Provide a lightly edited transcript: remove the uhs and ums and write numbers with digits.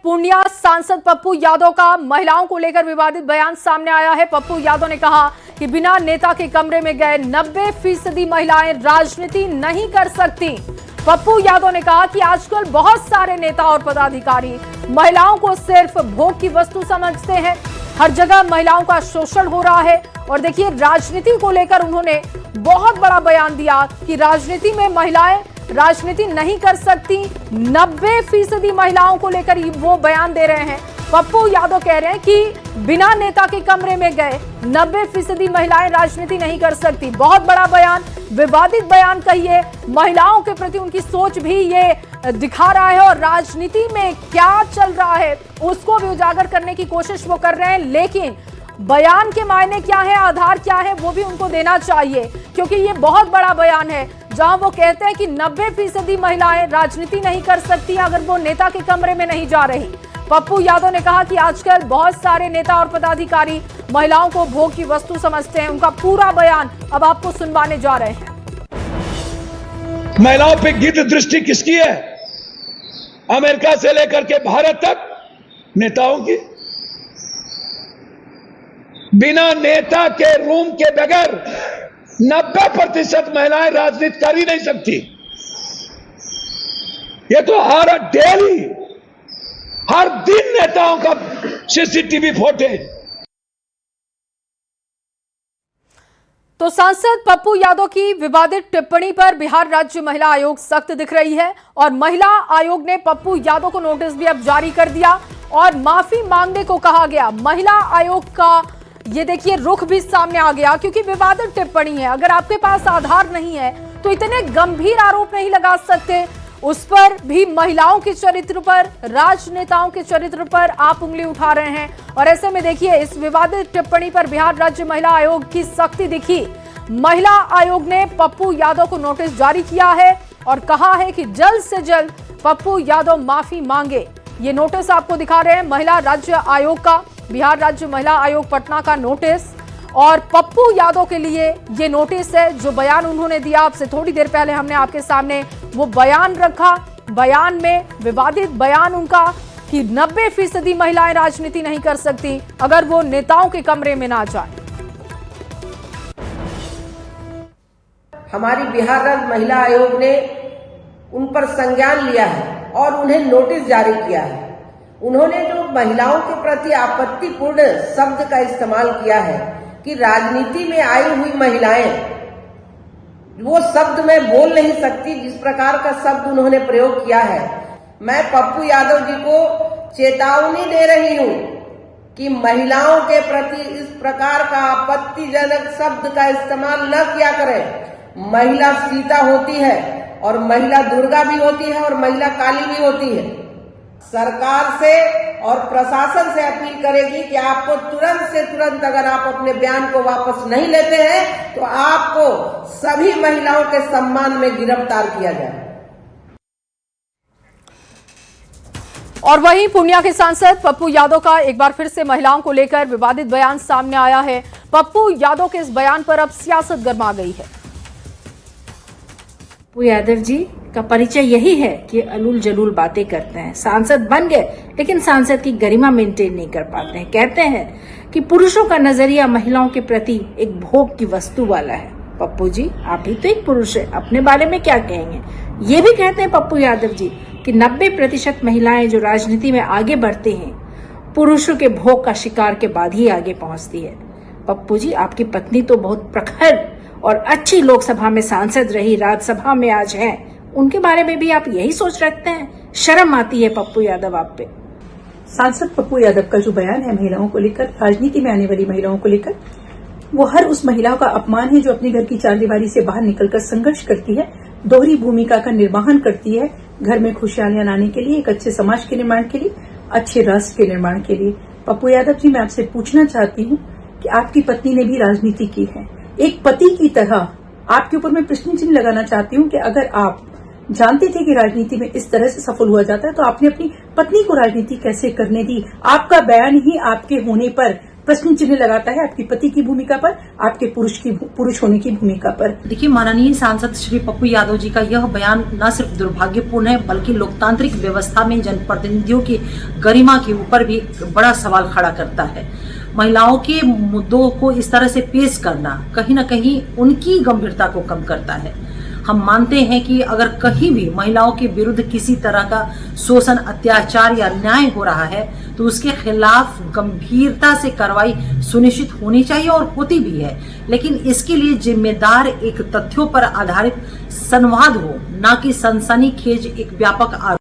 पूर्णिया सांसद पप्पू यादव का महिलाओं को लेकर विवादित बयान सामने आया है। पप्पू यादव ने कहा कि बिना नेता के कमरे में गए 90% महिलाएं राजनीति नहीं कर सकती। पप्पू यादव ने कहा कि आजकल बहुत सारे नेता और पदाधिकारी महिलाओं को सिर्फ भोग की वस्तु समझते हैं। हर जगह महिलाओं का शोषण हो रहा है। और देखिए, राजनीति को लेकर उन्होंने बहुत बड़ा बयान दिया कि राजनीति में महिलाएं राजनीति नहीं कर सकती। 90% महिलाओं को लेकर वो बयान दे रहे हैं। पप्पू यादव कह रहे हैं कि बिना नेता के कमरे में गए 90% महिलाएं राजनीति नहीं कर सकती। बहुत बड़ा बयान, विवादित बयान कहिए, महिलाओं के प्रति उनकी सोच भी ये दिखा रहा है और राजनीति में क्या चल रहा है उसको भी उजागर करने की कोशिश वो कर रहे हैं। लेकिन बयान के मायने क्या है, आधार क्या है, वो भी उनको देना चाहिए, क्योंकि ये बहुत बड़ा बयान है जहां वो कहते हैं कि 90% महिलाएं राजनीति नहीं कर सकती अगर वो नेता के कमरे में नहीं जा रही। पप्पू यादव ने कहा कि आजकल बहुत सारे नेता और पदाधिकारी महिलाओं को भोग की वस्तु समझते हैं। उनका पूरा बयान अब आपको सुनवाने जा रहे हैं। महिलाओं पे गिद्ध दृष्टि किसकी है? अमेरिका से लेकर के भारत तक नेताओं की। बिना नेता के रूम के बगैर 90% महिलाएं राजनीति कर ही नहीं सकती। ये तो हर दिन नेताओं का सीसीटीवी फुटेज। तो सांसद पप्पू यादव की विवादित टिप्पणी पर बिहार राज्य महिला आयोग सख्त दिख रही है और महिला आयोग ने पप्पू यादव को नोटिस भी अब जारी कर दिया और माफी मांगने को कहा गया। महिला आयोग का ये देखिए रुख भी सामने आ गया, क्योंकि विवादित टिप्पणी है। अगर आपके पास आधार नहीं है तो इतने गंभीर आरोप नहीं लगा सकते, उस पर भी महिलाओं के चरित्र पर, राजनेताओं के चरित्र पर आप उंगली उठा रहे हैं। और ऐसे में देखिए, इस विवादित टिप्पणी पर बिहार राज्य महिला आयोग की सख्ती दिखी। महिला आयोग ने पप्पू यादव को नोटिस जारी किया है और कहा है कि जल्द से जल्द पप्पू यादव माफी मांगे। ये नोटिस आपको दिखा रहे हैं महिला राज्य आयोग का, बिहार राज्य महिला आयोग पटना का नोटिस। और पप्पू यादव के लिए ये नोटिस है। जो बयान उन्होंने दिया आपसे थोड़ी देर पहले हमने आपके सामने वो बयान रखा। बयान में विवादित बयान उनका कि 90% महिलाएं राजनीति नहीं कर सकती अगर वो नेताओं के कमरे में ना जाए। हमारी बिहार राज्य महिला आयोग ने उन पर संज्ञान लिया है और उन्हें नोटिस जारी किया है। उन्होंने जो महिलाओं के प्रति आपत्तिपूर्ण शब्द का इस्तेमाल किया है कि राजनीति में आई हुई महिलाएं, वो शब्द मैं बोल नहीं सकती, जिस प्रकार का शब्द उन्होंने प्रयोग किया है, मैं पप्पू यादव जी को चेतावनी दे रही हूं कि महिलाओं के प्रति इस प्रकार का आपत्तिजनक शब्द का इस्तेमाल न किया करें। महिला सीता होती है और महिला दुर्गा भी होती है और महिला काली भी होती है। सरकार से और प्रशासन से अपील करेगी कि आपको तुरंत से तुरंत, अगर आप अपने बयान को वापस नहीं लेते हैं तो आपको सभी महिलाओं के सम्मान में गिरफ्तार किया जाए। और वहीं पूर्णिया के सांसद पप्पू यादव का एक बार फिर से महिलाओं को लेकर विवादित बयान सामने आया है। पप्पू यादव के इस बयान पर अब सियासत गर्मा गई है। पप्पू यादव जी का परिचय यही है कि अलूल जलूल बातें करते हैं। सांसद बन गए लेकिन सांसद की गरिमा मेंटेन नहीं कर पाते हैं। कहते हैं कि पुरुषों का नजरिया महिलाओं के प्रति एक भोग की वस्तु वाला है। पप्पू जी, आप ही तो एक पुरुष है, अपने बारे में क्या कहेंगे? ये भी कहते हैं पप्पू यादव जी कि 90% महिलाएं जो राजनीति में आगे बढ़ती हैं, पुरुषों के भोग का शिकार के बाद ही आगे पहुंचती है। पप्पू जी, आपकी पत्नी तो बहुत प्रखर और अच्छी लोकसभा में सांसद रही, राज्यसभा में आज हैं, उनके बारे में भी आप यही सोच रखते हैं? शर्म आती है पप्पू यादव आप पे। सांसद पप्पू यादव का जो बयान है महिलाओं को लेकर, राजनीति में आने वाली महिलाओं को लेकर, वो हर उस महिलाओं का अपमान है जो अपने घर की चारदीवारी से बाहर निकलकर संघर्ष करती है, दोहरी भूमिका का निर्वहन करती है, घर में खुशहालियां लाने के लिए, एक अच्छे समाज के निर्माण के लिए, अच्छे राष्ट्र के निर्माण के लिए। पप्पू यादव जी, मैं आपसे पूछना चाहती हूँ कि आपकी पत्नी ने भी राजनीति की है। एक पति की तरह आपके ऊपर मैं प्रश्न चिन्ह लगाना चाहती हूँ कि अगर आप जानते थे कि राजनीति में इस तरह से सफल हुआ जाता है तो आपने अपनी पत्नी को राजनीति कैसे करने दी? आपका बयान ही आपके होने पर प्रश्न चिन्ह लगाता है आपकी पति की भूमिका पर, आपके पुरुष होने की भूमिका पर। देखिए, माननीय सांसद श्री पप्पू यादव जी का यह बयान न सिर्फ दुर्भाग्यपूर्ण है, बल्कि लोकतांत्रिक व्यवस्था में जनप्रतिनिधियों की गरिमा के ऊपर भी बड़ा सवाल खड़ा करता है। महिलाओं के मुद्दों को इस तरह से पेश करना कहीं न कहीं उनकी गंभीरता को कम करता है। हम मानते हैं कि अगर कहीं भी महिलाओं के विरुद्ध किसी तरह का शोषण, अत्याचार या अन्याय हो रहा है तो उसके खिलाफ गंभीरता से कार्रवाई सुनिश्चित होनी चाहिए और होती भी है, लेकिन इसके लिए जिम्मेदार एक तथ्यों पर आधारित संवाद हो, न कि सनसनीखेज एक व्यापक आरोप।